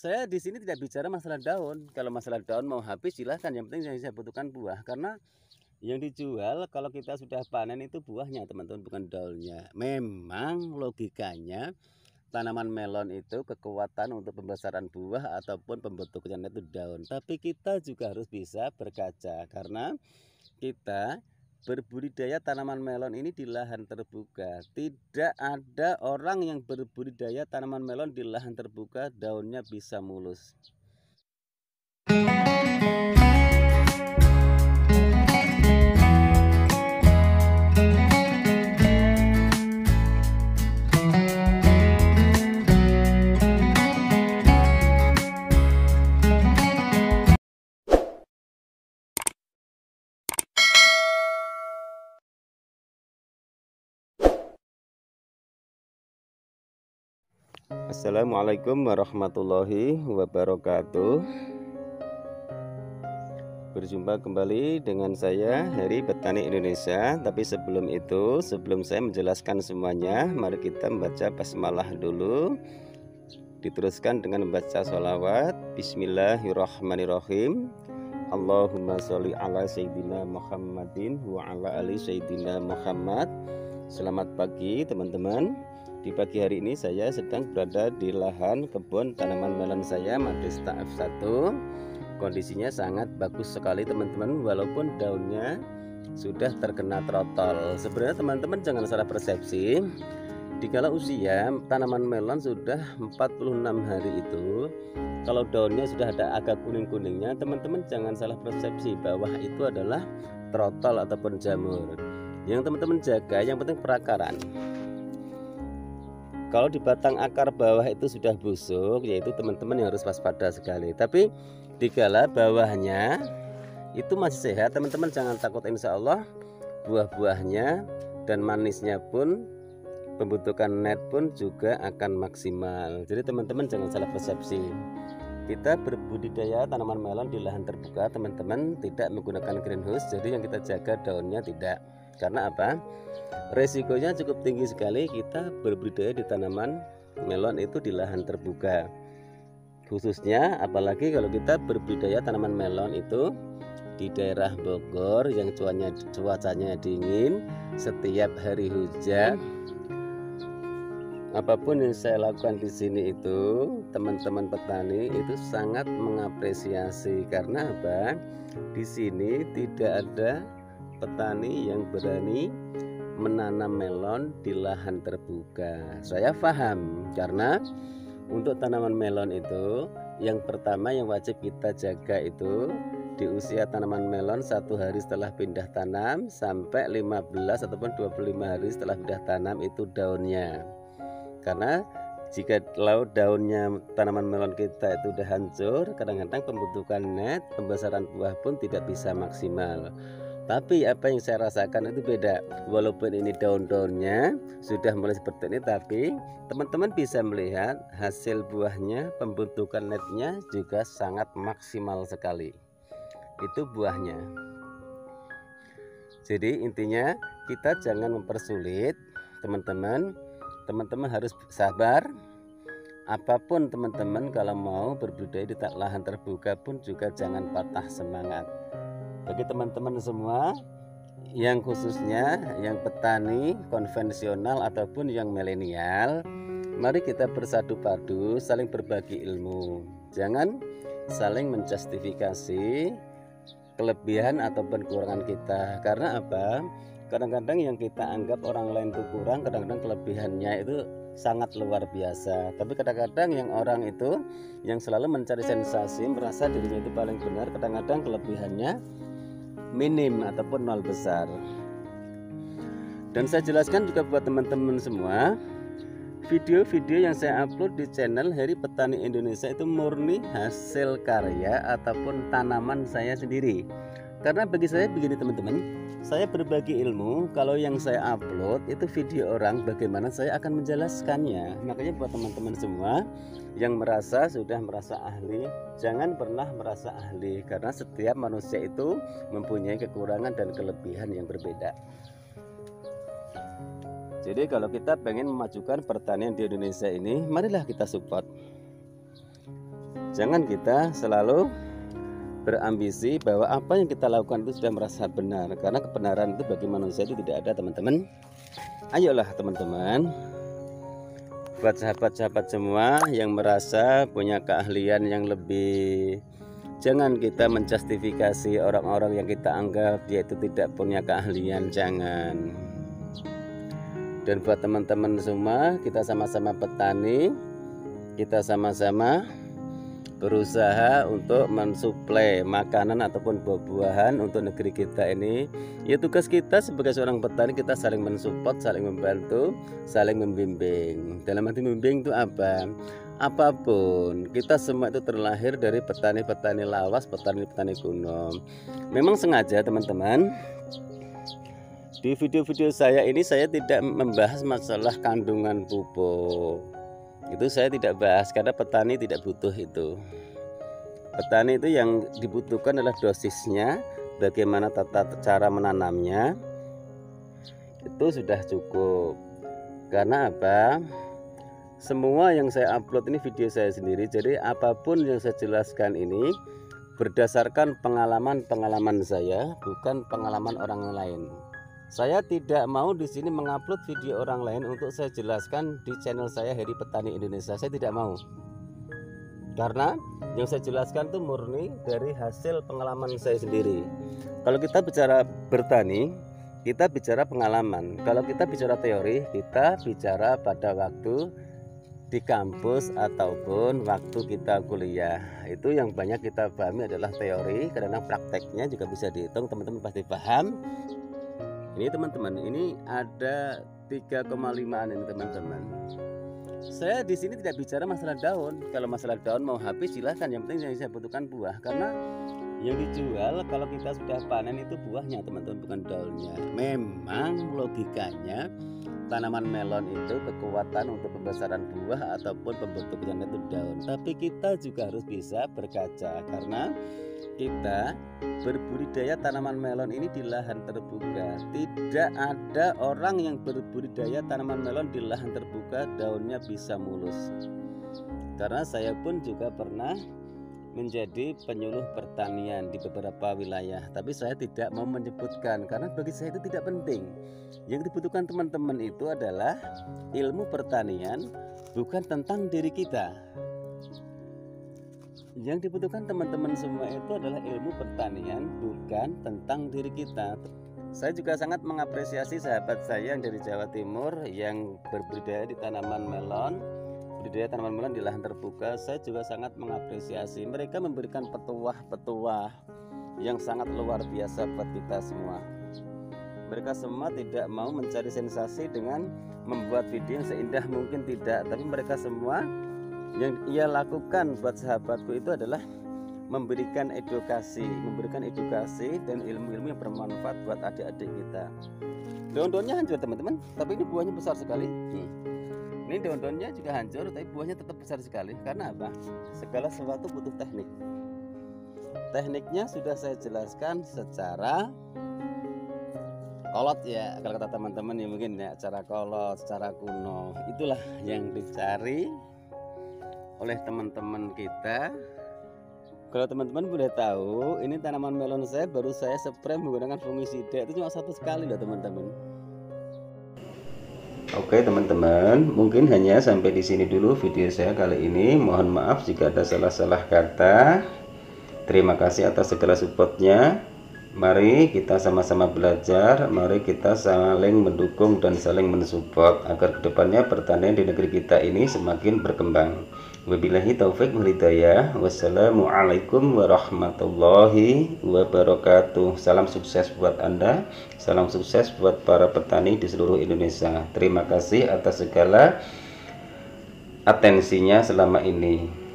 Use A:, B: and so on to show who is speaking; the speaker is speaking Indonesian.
A: Saya di sini tidak bicara masalah daun. Kalau masalah daun mau habis silahkan, yang penting yang saya butuhkan buah. Karena yang dijual kalau kita sudah panen itu buahnya teman-teman, bukan daunnya. Memang logikanya tanaman melon itu kekuatan untuk pembesaran buah ataupun pembentukannya itu daun. Tapi kita juga harus bisa berkaca karena kita berbudidaya tanaman melon ini di lahan terbuka. Tidak ada orang yang berbudidaya tanaman melon di lahan terbuka daunnya bisa mulus. Assalamualaikum warahmatullahi wabarakatuh. Berjumpa kembali dengan saya Heri Petani Indonesia. Tapi sebelum itu, sebelum saya menjelaskan semuanya, mari kita membaca basmalah dulu. Diteruskan dengan membaca sholawat. Bismillahirrahmanirrahim. Allahumma sholli ala sayyidina Muhammadin wa ala ali sayyidina Muhammad. Selamat pagi teman-teman. Di pagi hari ini saya sedang berada di lahan kebun tanaman melon saya Madesta F1. Kondisinya sangat bagus sekali teman-teman, walaupun daunnya sudah terkena trotol. Sebenarnya teman-teman jangan salah persepsi. Dikala usia tanaman melon sudah 46 hari itu, kalau daunnya sudah ada agak kuning-kuningnya, teman-teman jangan salah persepsi bahwa itu adalah trotol ataupun jamur. Yang teman-teman jaga yang penting perakaran. Kalau di batang akar bawah itu sudah busuk, yaitu teman-teman yang harus waspada sekali. Tapi dikala bawahnya itu masih sehat, teman-teman jangan takut, insya Allah buah-buahnya dan manisnya pun, pembentukan net pun juga akan maksimal. Jadi teman-teman jangan salah persepsi. Kita berbudidaya tanaman melon di lahan terbuka, teman-teman tidak menggunakan greenhouse. Jadi yang kita jaga daunnya tidak. Karena apa? Resikonya cukup tinggi sekali kita berbudidaya di tanaman melon itu di lahan terbuka. Khususnya apalagi kalau kita berbudidaya tanaman melon itu di daerah Bogor yang cuacanya dingin, setiap hari hujan. Apapun yang saya lakukan di sini itu, teman-teman petani itu sangat mengapresiasi. Karena apa? Di sini tidak ada petani yang berani menanam melon di lahan terbuka. Saya paham, karena untuk tanaman melon itu yang pertama yang wajib kita jaga itu di usia tanaman melon 1 hari setelah pindah tanam sampai 15 ataupun 25 hari setelah pindah tanam itu daunnya. Karena jika daunnya tanaman melon kita itu udah hancur, kadang-kadang pembentukan net, pembesaran buah pun tidak bisa maksimal. Tapi apa yang saya rasakan itu beda. Walaupun ini daun-daunnya sudah mulai seperti ini, tapi teman-teman bisa melihat hasil buahnya, pembentukan netnya juga sangat maksimal sekali. Itu buahnya. Jadi intinya kita jangan mempersulit teman-teman. Teman-teman harus sabar. Apapun teman-teman kalau mau berbudidaya di lahan terbuka pun juga jangan patah semangat. Bagi teman-teman semua yang khususnya yang petani konvensional ataupun yang milenial, mari kita bersatu padu saling berbagi ilmu. Jangan saling menjustifikasi kelebihan ataupun kekurangan kita. Karena apa? Kadang-kadang yang kita anggap orang lain itu kurang, kadang-kadang kelebihannya itu sangat luar biasa. Tapi kadang-kadang yang orang itu yang selalu mencari sensasi, merasa dirinya itu paling benar, kadang-kadang kelebihannya minim ataupun nol besar. Dan saya jelaskan juga buat teman-teman semua, video-video yang saya upload di channel Heri Petani Indonesia itu murni hasil karya ataupun tanaman saya sendiri. Karena bagi saya begini teman-teman, saya berbagi ilmu. Kalau yang saya upload itu video orang, bagaimana saya akan menjelaskannya. Makanya buat teman-teman semua yang sudah merasa ahli, jangan pernah merasa ahli, karena setiap manusia itu mempunyai kekurangan dan kelebihan yang berbeda. Jadi kalau kita pengen memajukan pertanian di Indonesia ini, marilah kita support. Jangan kita selalu berambisi bahwa apa yang kita lakukan itu sudah merasa benar, karena kebenaran itu bagi manusia itu tidak ada, teman-teman. Ayolah teman-teman, buat sahabat-sahabat semua yang merasa punya keahlian yang lebih, jangan kita menjustifikasi orang-orang yang kita anggap yaitu tidak punya keahlian, jangan. Dan buat teman-teman semua, kita sama-sama petani, kita sama-sama berusaha untuk mensuplai makanan ataupun buah-buahan untuk negeri kita ini. Ya, tugas kita sebagai seorang petani, kita saling mensupport, saling membantu, saling membimbing. Dalam arti membimbing itu apa? Apapun, kita semua itu terlahir dari petani-petani lawas, petani-petani kuno. Memang sengaja teman-teman, di video-video saya ini saya tidak membahas masalah kandungan pupuk. Itu saya tidak bahas karena petani tidak butuh itu. Petani itu yang dibutuhkan adalah dosisnya, bagaimana tata cara menanamnya, itu sudah cukup. Karena apa? Semua yang saya upload ini video saya sendiri, jadi apapun yang saya jelaskan ini berdasarkan pengalaman saya, bukan pengalaman orang lain. Saya tidak mau di sini mengupload video orang lain untuk saya jelaskan di channel saya Heri Petani Indonesia. Saya tidak mau, karena yang saya jelaskan itu murni dari hasil pengalaman saya sendiri. Kalau kita bicara bertani, kita bicara pengalaman. Kalau kita bicara teori, kita bicara pada waktu di kampus ataupun waktu kita kuliah. Itu yang banyak kita pahami adalah teori, karena prakteknya juga bisa dihitung, teman-teman pasti paham. Ini teman-teman, ini ada 3,5an ini teman-teman. Saya di sini tidak bicara masalah daun. Kalau masalah daun mau habis silahkan, yang penting yang saya butuhkan buah. Karena yang dijual kalau kita sudah panen itu buahnya teman-teman, bukan daunnya. Memang logikanya tanaman melon itu kekuatan untuk pembesaran buah ataupun pembentukan itu daun. Tapi kita juga harus bisa berkaca, karena kita berbudidaya tanaman melon ini di lahan terbuka. Tidak ada orang yang berbudidaya tanaman melon di lahan terbuka daunnya bisa mulus. Karena saya pun juga pernah menjadi penyuluh pertanian di beberapa wilayah, tapi saya tidak mau menyebutkan karena bagi saya itu tidak penting. Yang dibutuhkan teman-teman itu adalah ilmu pertanian, bukan tentang diri kita. Yang dibutuhkan teman-teman semua itu adalah ilmu pertanian, bukan tentang diri kita. Saya juga sangat mengapresiasi sahabat saya yang dari Jawa Timur yang berbudidaya di tanaman melon, budidaya tanaman melon di lahan terbuka. Saya juga sangat mengapresiasi. Mereka memberikan petuah-petuah yang sangat luar biasa buat kita semua. Mereka semua tidak mau mencari sensasi dengan membuat video yang seindah mungkin, tidak. Tapi mereka semua yang ia lakukan buat sahabatku itu adalah memberikan edukasi dan ilmu-ilmu yang bermanfaat buat adik-adik kita. Daun-daunnya hancur teman-teman, tapi ini buahnya besar sekali. Ini daun-daunnya juga hancur, tapi buahnya tetap besar sekali. Karena apa? Segala sesuatu butuh teknik. Tekniknya sudah saya jelaskan secara kolot ya, kalau kata teman-teman ya mungkin ya, secara kolot, secara kuno. Itulah yang dicari oleh teman-teman kita. Kalau teman-teman boleh tahu, ini tanaman melon saya baru saya spray menggunakan fungisida, itu cuma 1 kali loh teman-teman. Oke teman-teman, mungkin hanya sampai di sini dulu video saya kali ini. Mohon maaf jika ada salah-salah kata. Terima kasih atas segala supportnya. Mari kita sama-sama belajar, mari kita saling mendukung dan saling mensupport agar kedepannya pertanian di negeri kita ini semakin berkembang. Wabillahi taufik wal hidayah. Wassalamualaikum warahmatullahi wabarakatuh. Salam sukses buat Anda, salam sukses buat para petani di seluruh Indonesia. Terima kasih atas segala atensinya selama ini.